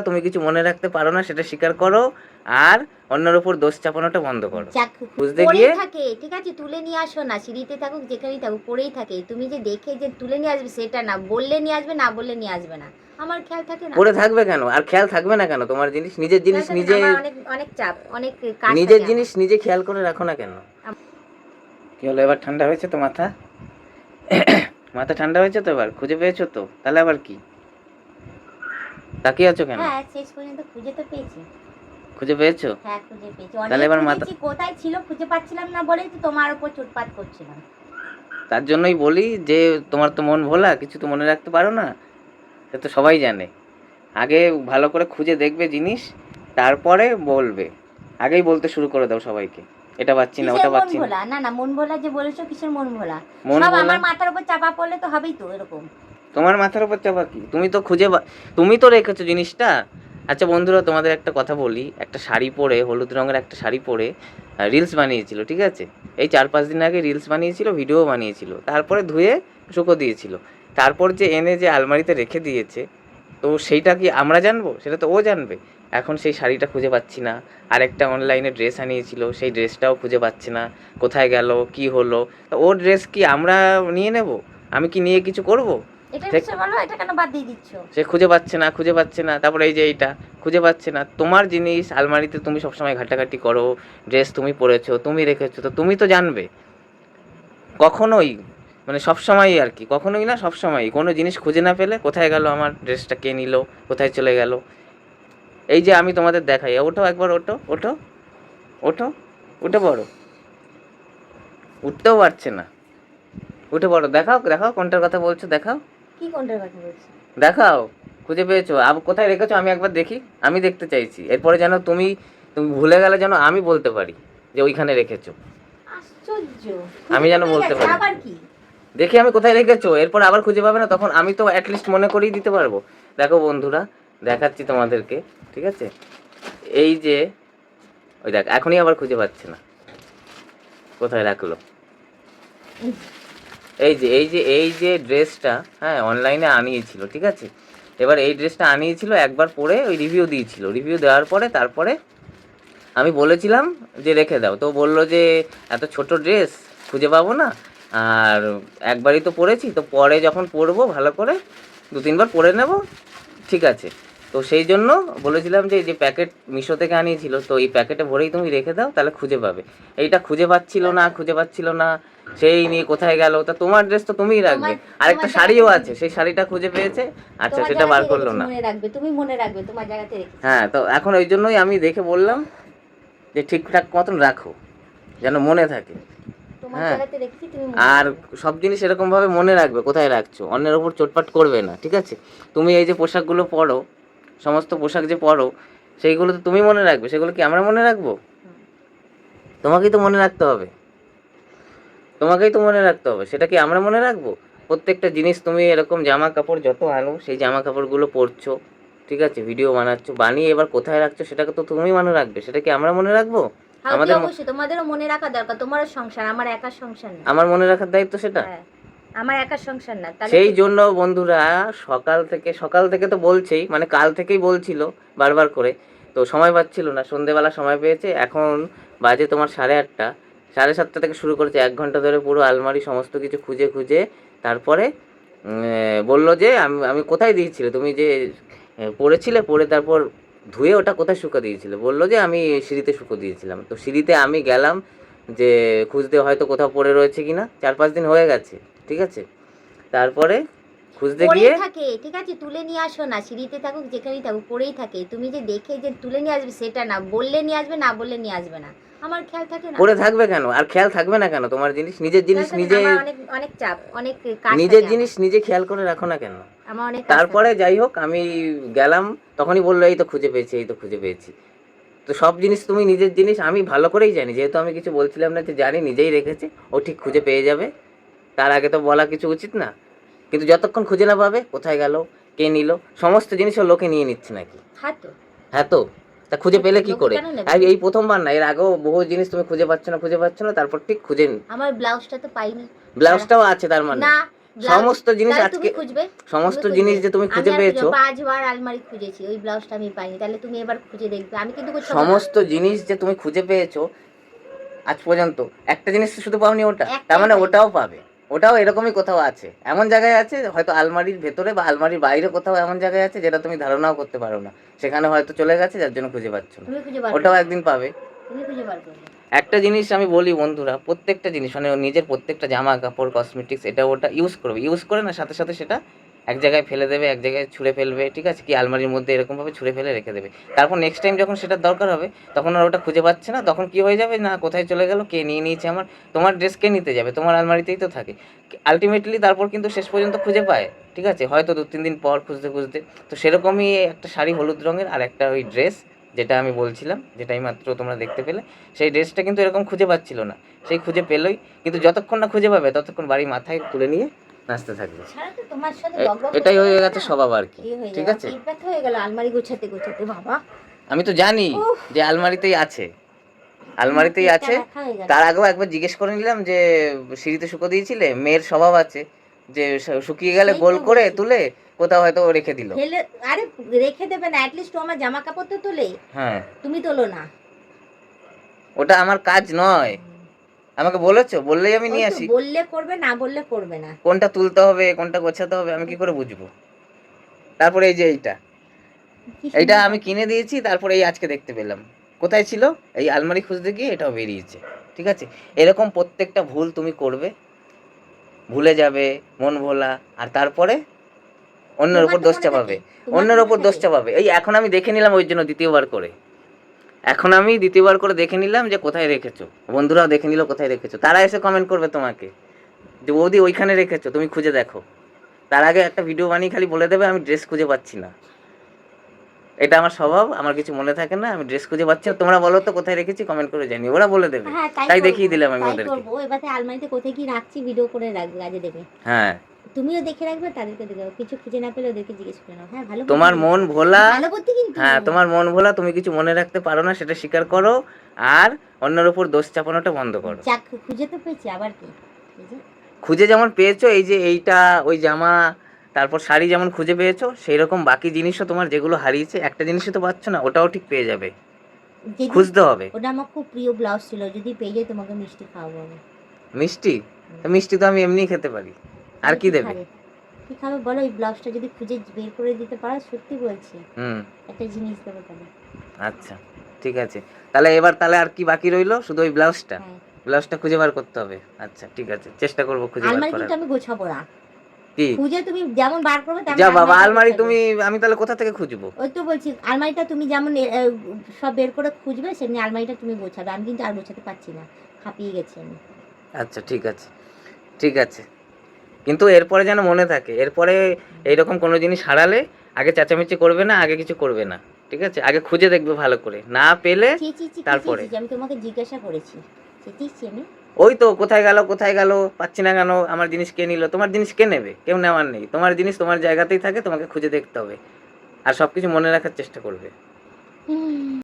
তুমি কিছু মনে রাখতে পারো না সেটা স্বীকার করো, আর অন্যের উপর দোষ চাপানোটা বন্ধ করো। বুঝতে গিয়ে থাকে, ঠিক আছে, তুলে নিয়ে আসো না, সিঁড়িতে থাকুক যেখানেই থাকুক পড়েই থাকে, তুমি যে দেখে যে তুলে নিয়ে আসবে সেটা না, বললে নিয়ে আসবে, না বললে নিয়ে আসবে না, আমার খেয়াল থাকে না। পড়ে থাকবে কেন আর খেয়াল থাকবে না কেন? তোমার জিনিস, নিজের জিনিস নিজে, অনেক অনেক চাপ, অনেক কাজ, নিজের জিনিস নিজে খেয়াল করে রাখো না কেন? কি হলো, এবার ঠান্ডা হয়েছে তো মাথা? মাথা ঠান্ডা হয়েছে তো? এবার খুঁজে পেয়েছো তো? তাহলে আবার কি তাকিয়ে আছো কেন? হ্যাঁ, শেষ পর্যন্ত খুঁজে তো পেয়েছি। খুঁজে পেয়েছো? হ্যাঁ, খুঁজে পেয়েছি। তাহলে এবার মাথা, কোথায় ছিল খুঁজে পাচ্ছিলাম না বলেই তো তোমার উপর চুটপাট করছিলাম। তার জন্যই বলি যে তোমার তো মন ভোলা, কিছু তো মনে রাখতে পারো না, সে তো সবাই জানে। আগে ভালো করে খুঁজে দেখবে জিনিস, তারপরে বলবে। আগেই বলতে শুরু করে দাও সবাইকে, এটা পাচ্ছি না, ওটা পাচ্ছি না। না না, মন ভোলা যে বলেছো, কিসের মন ভোলা? মন সব ভোলা আমার মাথার উপর চাপা পড়লে তো হবেই তো এরকম। তোমার মাথার উপর চাপা কি? তুমি তো তুমি তো রেখেছো জিনিসটা। আচ্ছা বন্ধুরা, তোমাদের একটা কথা বলি, একটা শাড়ি পরে, হলুদ রঙের একটা শাড়ি পরে রিলস বানিয়েছিল, ঠিক আছে? এই 4-5 দিন আগে রিলস বানিয়েছিল, ভিডিও বানিয়েছিল, তারপরে ধুয়ে শুকো দিয়েছিল, তারপর যে এনে যে আলমারিতে রেখে দিয়েছে, তো সেইটা কি আমরা জানবো? সেটা তো ও জানবে। এখন সেই শাড়িটা খুঁজে পাচ্ছি না। আরেকটা অনলাইনে ড্রেস আনিয়েছিল, সেই ড্রেসটাও খুঁজে পাচ্ছি না, কোথায় গেল, কি হলো? তো ওর ড্রেস কি আমরা নিয়ে নেব? আমি কি নিয়ে কিছু করবো? এটা কেন বাদ দিয়ে দিচ্ছ? সে খুঁজে পাচ্ছে না, খুঁজে পাচ্ছে না, তারপরে এই যে এইটা খুঁজে পাচ্ছে না। তোমার জিনিস আলমারিতে তুমি সবসময় ঘাটাঘাটি করো, ড্রেস তুমি পরেছো, তুমি রেখেছো, তো তুমি তো জানবে। কখনোই, মানে সবসময়ই আর কি, কখনোই না, সবসময়ই কোনো জিনিস খুঁজে না পেলে, কোথায় গেল আমার ড্রেসটা, কে নিল, কোথায় চলে গেল? এই যে আমি তোমাদের দেখাই, ওঠো একবার, ওঠো ওঠো ওঠো, উঠে পড়ো। উঠতেও পারছে না, উঠে পড়ো, দেখাও দেখাও কোনটার কথা বলছো, দেখাও। কি কোনটার কথা বলছো? দেখাও, খুঁজে পেয়েছো? কোথায় রেখেছো আমি একবার দেখি, আমি দেখতে চাইছি। এরপরে যেন তুমি তুমি ভুলে গেলে যেন আমি বলতে পারি যে ওইখানে রেখেছো। আশ্চর্য, আমি যেন বলতে পারি, আবার কি? দেখি আমি কোথায় রেখেছো, এরপর আবার খুঁজে পাবে না, তখন আমি তো অ্যাটলিস্ট মনে করিয়ে দিতে পারবো। দেখো বন্ধুরা, দেখাচ্ছি তোমাদেরকে, ঠিক আছে? এই যে, ওই দেখ, এখনই আবার খুঁজে পাচ্ছে না, কোথায় রাখলো। এই যে ড্রেসটা, হ্যাঁ, অনলাইনে আনিয়েছিল, ঠিক আছে? এবার এই ড্রেসটা আনিয়েছিল, একবার পরে ওই রিভিউ দিয়েছিল, রিভিউ দেওয়ার পরে তারপরে আমি বলেছিলাম যে রেখে দাও, তো বললো যে এত ছোট ড্রেস খুঁজে পাবো না, আর একবারই তো পরেছি, তো পরে যখন পরবো ভালো করে 2-3 বার পরে নেব, ঠিক আছে? তো সেই জন্য বলেছিলাম যে এই যে প্যাকেট মিশো থেকে আনিয়েছিল, তো এই প্যাকেটে ভরেই তুমি রেখে দাও, তাহলে খুঁজে পাবে। এইটা খুঁজে পাচ্ছিল না, খুঁজে পাচ্ছিল না, সেই নিয়ে কোথায় গেল? তা তোমার ড্রেস তো তুমিই রাখবে। আরেকটা শাড়িও আছে, সেই শাড়িটা খুঁজে পেয়েছে, আচ্ছা সেটা বার করলো না। তুমি মনে রাখবে, তোমার জায়গাতে রেখেছি। হ্যাঁ, তো এখন ওই জন্যই আমি দেখে বললাম যে ঠিকঠাক মতন রাখো, যেন মনে থাকে। হ্যাঁ, আর সব জিনিস এরকমভাবে মনে রাখবে কোথায় রাখছো, অন্যের ওপর চোটপাট করবে না, ঠিক আছে? তুমি এই যে পোশাকগুলো পরো, সমস্ত পোশাক যে পরো, সেইগুলো তো তুমি মনে রাখবে, সেগুলো কি আমরা মনে রাখবো? তোমাকেই তো মনে রাখতে হবে, তোমাকেই তো মনে রাখতে হবে, সেটা কি আমরা মনে রাখবো? প্রত্যেকটা জিনিস, তুমি এরকম জামা কাপড় যত আনো, সেই জামা কাপড়গুলো পরছো, ঠিক আছে, ভিডিও বানাচ্ছো, বানিয়ে এবার কোথায় রাখছো সেটাকে তো তুমি মনে রাখবে, সেটা কি আমরা মনে রাখবো? আমাদের অবশ্যই তোমাদেরও মনে রাখা দরকার, তোমারও সংসার, আমার একার সংসার না। আমার মনে রাখার দায়িত্ব সেটা, আমার একার সংসার না। সেই জন্য বন্ধুরা, সকাল থেকে তো বলছেই, মানে কাল থেকেই বলছিল বারবার করে, তো সময় পাচ্ছিল না, সন্ধেবেলা সময় পেয়েছে, এখন বাজে তোমার 8:30, 7:30 থেকে শুরু করেছে, 1 ঘন্টা ধরে পুরো আলমারি সমস্ত কিছু খুঁজে খুঁজে, তারপরে বললো যে আমি কোথায় দিয়েছিলে, তুমি যে পড়েছিলে, পরে তারপর ধুয়ে ওটা কোথায় শুকো দিয়েছিলে? বললো যে আমি সিঁড়িতে শুকো দিয়েছিলাম। তো সিঁড়িতে আমি গেলাম যে খুঁজতে, হয়তো কোথাও পড়ে রয়েছে কিনা, 4-5 দিন হয়ে গেছে, ঠিক আছে? তারপরে খুঁজতে গিয়ে থাকে, ঠিক আছে, তুলে নিয়ে আসো না, সিঁড়িতে থাকুক যেখানেই থাকুক পড়েই থাকে, তুমি যে দেখে যে তুলে নিয়ে আসবে সেটা না, বললে নিয়ে আসবে, না বললে নিয়ে আসবে না, আমার খেয়াল থাকে না। পড়ে থাকবে কেন আর খেয়াল থাকবে না কেন? তোমার জিনিস, নিজের জিনিস নিজে, অনেক অনেক চাপ, অনেক কাজ, নিজের জিনিস নিজে খেয়াল করে রাখো না কেন? আমার অনেক। তারপরে যাই হোক, আমি গেলাম, তখনই বললো এই তো খুঁজে পেয়েছি, এই তো খুঁজে পেয়েছি। তো সব জিনিস তুমি নিজের জিনিস, আমি ভালো করেই জানি, যেহেতু আমি কিছু বলছিলাম না, যে জানি নিজেই রেখেছে, ও ঠিক খুঁজে পেয়ে যাবে, তার আগে তো বলা কিছু উচিত না। কিন্তু যতক্ষণ খুঁজে না পাবে কোথায় গেল, কে নিল, সমস্ত জিনিস ও লোকে নিয়ে নিচ্ছে নাকি? হ্যাঁ তো, তা খুঁজে পেলে কি করে? এই প্রথমবার না, এর আগেও বহু জিনিস তুমি খুঁজে পাচ্ছ না, তারপর ঠিক খুঁজে, আমার ব্লাউজটা তো পাইনি। ব্লাউজটাও আছে তার মানে? না, সমস্ত জিনিস তাহলে আজকে তুমি খুঁজবে, সমস্ত তুমি জিনিস খুঁজবে। যে তুমি খুঁজে আমি আর পেয়েছো, 5 বার আলমারি খুঁজেছি, ওই ব্লাউজটা আমি পাইনি। তাহলে তুমি এবার খুঁজে দেখবে, আমি কিন্তু কোথাও না। সমস্ত জিনিস যে তুমি খুঁজে পেয়েছো আজ পর্যন্ত, একটা জিনিস শুধু পাওনি ওটা, তার একটাই মানে পাইনি। ওটাও পাবে। ওটাও এরকমই কোথাও আছে, এমন জায়গায় আছে হয়তো আলমারির ভেতরে বা আলমারির বাইরে কোথাও এমন জায়গায় আছে যেটা তুমি ধারণাও করতে পারো না, সেখানে হয়তো চলে গেছে যার জন্য খুঁজে পাচ্ছ না। তুমি খুঁজে বার ওটাও করবে, একদিন পাবে। তুমি খুঁজে বার করবে। একটা জিনিস আমি বলি বন্ধুরা, প্রত্যেকটা জিনিস মানে নিজের প্রত্যেকটা জামা কাপড় কসমেটিক্স এটা ওটা ইউজ করবে, ইউজ করে না সাথে সাথে সেটা এক জায়গায় ফেলে দেবে, এক জায়গায় ছুঁড়ে ফেলবে, ঠিক আছে, কি আলমারির মধ্যে এরকমভাবে ছুঁড়ে ফেলে রেখে দেবে। তারপর নেক্সট টাইম যখন সেটার দরকার হবে তখন আর ওটা খুঁজে পাচ্ছে না, তখন কি হয়ে যাবে না কোথায় চলে গেল, কে নিয়ে নিয়েছে আমার, তোমার ড্রেস কে নিতে যাবে, তোমার আলমারিতেই তো থাকে। আলটিমেটলি তারপর কিন্তু শেষ পর্যন্ত খুঁজে পায়, ঠিক আছে, হয়তো 2-3 দিন পর খুঁজতে খুঁজতে। তো সেরকমই একটা শাড়ি হলুদ রঙের আর একটা ওই ড্রেস যেটা আমি বলছিলাম, যেটাই মাত্র তোমরা দেখতে পেলে, সেই ড্রেসটা কিন্তু এরকম খুঁজে পাচ্ছিল না, সেই খুঁজে পেলোই, কিন্তু যতক্ষণ না খুঁজে পাবে ততক্ষণ বাড়ি মাথায় তুলে নিয়ে নাচতে থাকবে। সারা তো তোমার সাথে এ- বকবক এটাই করতে হয়ে করতে গেছে না স্বভাব আর কি, ইয়ে হয়ে ঠিক যাবে, আছে। পেট ব্যথা হয়ে গেল আলমারি গোছাতে গোছাতে বাবা। আমি তো জানি উফ, যে আলমারিতেই আছে, আলমারিতেই পেটটা আছে। ব্যথা হয়ে গেল। তার আগেও একবার জিজ্ঞেস করে নিলাম যে সিঁড়িতে শুকো দিয়েছিলে, মেয়ের স্বভাব আছে যে শুকিয়ে গেলে সেই গোল তো করে বলছি। তুলে কোথাও হয়তো রেখে দিল। ফেলে, আরে রেখে দেবে না, অ্যাটলিস্ট আমার জামা কাপড় তো তোলে, হ্যাঁ, তুমি তোলো না। ওটা আমার কাজ নয়, আমাকে বলেছো, বললেই আমি ওই নিয়ে তো আসি। বললে করবে, না বললে করবে না। কোনটা তুলতে হবে কোনটা গোছাতে হবে আমি কি করে বুঝবো? তারপরে এই যে এইটা, কি এইটা সুন্দর আমি কথা। কিনে দিয়েছি, তারপরে এই আজকে দেখতে পেলাম। কোথায় ছিল? এই আলমারি খুঁজতে গিয়ে এটাও বেরিয়েছে, ঠিক আছে। এরকম প্রত্যেকটা ভুল তুমি করবে, ভুলে যাবে, মন ভোলা, আর তারপরে অন্যের তোমার ওপর তো দোষ মনে চাপাবে, থাকে, তোমার তো অন্যের মনে ওপর দোষ থাকে। চাপাবে। এই এখন আমি দেখে নিলাম ওই জন্য দ্বিতীয়বার করে, এখন আমি দ্বিতীয়বার করে দেখে নিলাম যে কোথায় রেখেছো, বন্ধুরাও দেখে নিল কোথায় রেখেছো, তারা এসে কমেন্ট করবে তোমাকে যে বৌদি ওইখানে রেখেছো, তুমি খুঁজে দেখো। তার আগে একটা ভিডিও বানিয়ে খালি বলে দেবে আমি ড্রেস খুঁজে পাচ্ছি না। এটা আমার স্বভাব, আমার কিছু মনে থাকে না, আমি ড্রেস খুঁজে পাচ্ছি না, তোমরা বলো তো কোথায় রেখেছি, কমেন্ট করে জানিও, ওরা বলে দেবে। হ্যাঁ তাই করবো, দেখিয়ে দিলাম আমি তাই ওদেরকে। করবো। এবারে আলমারিতে কোথায় কি রাখছি ভিডিও করে রাখবে, কাজে দেবে। হ্যাঁ, তুমিও দেখে রাখবে, তাদেরকে দেখে রাখবে। কিছু খুঁজে না পেলে ওদেরকে জিজ্ঞেস করে নাও। হ্যাঁ, ভালো বুদ্ধি তোমার কিন্তু। মন ভোলা, ভালো বুদ্ধি কিন্তু। হ্যাঁ তোমার মন ভোলা, তুমি কিছু মনে রাখতে পারো না সেটা স্বীকার করো, আর অন্যের উপর দোষ চাপানোটা বন্ধ করো। যাক, খুঁজে তো পেয়েছি, আবার কি। এই যে, খুঁজে যেমন পেয়েছো, এই যে এইটা, ওই জামা, তারপর শাড়ি যেমন খুঁজে পেয়েছো, সেই রকম বাকি জিনিসও তোমার যেগুলো হারিয়েছে, একটা জিনিসই তো পাচ্ছ না, ওটাও ঠিক পেয়ে যাবে, যেদিন খুঁজতে হবে। ওটা আমার খুব প্রিয় ব্লাউজ ছিল, যদি পেয়ে যাই তোমাকে মিষ্টি খাওয়াবো আমি। মিষ্টি? মিষ্টি তো আমি এমনিই খেতে পারি, আর কি দেবে? খাবে? কি খাবে বলো? ওই ব্লাউজটা যদি খুঁজে বের করে দিতে পারো, সত্যি বলছি, হুম, একটা জিনিস দেবো তাহলে। আচ্ছা ঠিক আছে। তাহলে এবার তাহলে আর কি বাকি রইলো, শুধু ওই ব্লাউজটা, হ্যাঁ, ব্লাউজটা খুঁজে বার করতে হবে। আচ্ছা ঠিক আছে, চেষ্টা করবো খুঁজে বার আলমারি করার। কিন্তু আমি গোছাবো না। কি? খুঁজে তুমি যেমন বার করবে তেমন যা বাবা, আলমারিটা আলমারি গোছাবে। তুমি, আমি তাহলে কোথা থেকে খুঁজবো? ওই তো বলছি, আলমারিটা তুমি যেমন সব বের করে খুঁজবে, সেমনি আলমারিটা তুমি গোছাবে। আমি কিন্তু আর গোছাতে পারছি না, হাঁপিয়ে গেছি আমি। আচ্ছা ঠিক আছে, ঠিক আছে, কিন্তু এরপরে যেন মনে থাকে, এরপরে এইরকম কোনো জিনিস হারালে আগে চেঁচামেচি করবে না, আগে কিছু করবে না, ঠিক আছে, আগে খুঁজে দেখবে ভালো করে, না পেলে চেঁচিয়েছি, কি তারপরে। চেঁচিয়েছি? আমি তোমাকে জিজ্ঞাসা করেছি, চেঁচিয়েছি আমি? ওই তো কোথায় গেল কোথায় গেল, পাচ্ছি না কেন, আমার জিনিস কে নিল, তোমার জিনিস কে নেবে, কেউ নেওয়ার নেই, তোমার জিনিস তোমার জায়গাতেই থাকে, তোমাকে খুঁজে দেখতে হবে, আর সব কিছু মনে রাখার চেষ্টা করবে।